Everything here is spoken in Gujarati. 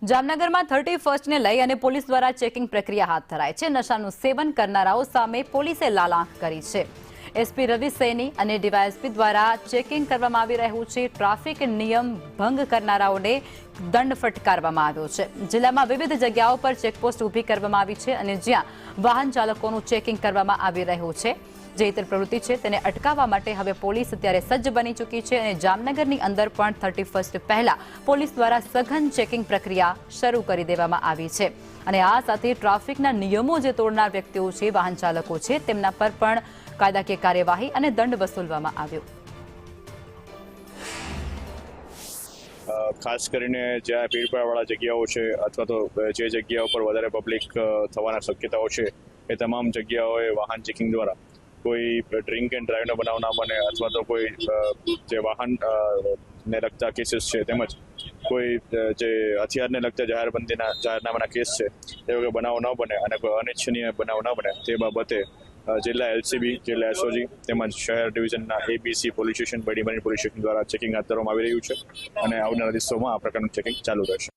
જામનગરમાં 31st ને લઈ અને પોલીસ દ્વારા ચેકિંગ પ્રક્રિયા હાથ ધરાઈ છે। નશાનું સેવન કરનારાઓ સામે પોલીસે લાલાંક કરી છે। એસપી રવિ સૈની અને ડીવાયએસપી દ્વારા ચેકિંગ કરવામાં આવી રહ્યું છે। ટ્રાફિક નિયમ ભંગ કરનારાઓને દંડ ફટકારવામાં આવ્યો છે। જિલ્લામાં વિવિધ જગ્યાઓ પર ચેકપોસ્ટ ઊભી કરવામાં આવી છે અને જ્યાં વાહન ચાલકોનું ચેકિંગ કરવામાં આવી રહ્યું છે। જે ઇતર પ્રવૃત્તિ છે તેને અટકાવવા માટે હવે પોલીસ અત્યારે સજ્જ બની ચૂકી છે અને જામનગરની અંદર પણ 31st પહેલા પોલીસ દ્વારા સઘન ચેકિંગ પ્રક્રિયા શરૂ કરી દેવામાં આવી છે અને આ સાથે ટ્રાફિકના નિયમો જે તોડનાર વ્યક્તિઓ છે, વાહન ચાલકો છે, તેમના પર પણ કાયદાકીય કાર્યવાહી અને દંડ વસૂલવામાં આવ્યો। ખાસ કરીને જ્યાં ભીડભાડવાળા જગ્યાઓ છે અથવા તો જે જગ્યાઓ પર વધારે પબ્લિક થવાના શક્યતાઓ છે એ તમામ જગ્યાઓએ વાહન ચેકિંગ દ્વારા કોઈ ડ્રિંક એન્ડ ડ્રાઈવનો બનાવ ના બને અથવા તો કોઈ જે વાહન ને લગતા કેસીસ છે તેમજ કોઈ જે હથિયારને લગતા જાહેરનામાના કેસ છે એ વગર બનાવ ન બને અને કોઈ અનિચ્છનીય બનાવ ન બને તે બાબતે જિલ્લા એલસીબી, જિલ્લા એસઓજી તેમજ શહેર ડિવિઝનના એબીસી પોલીસ સ્ટેશન, બડીમરી પોલીસ સ્ટેશન દ્વારા ચેકિંગ હાથ ધરવામાં આવી રહ્યું છે અને આવનારા દિવસોમાં આ પ્રકારનું ચેકિંગ ચાલુ રહેશે।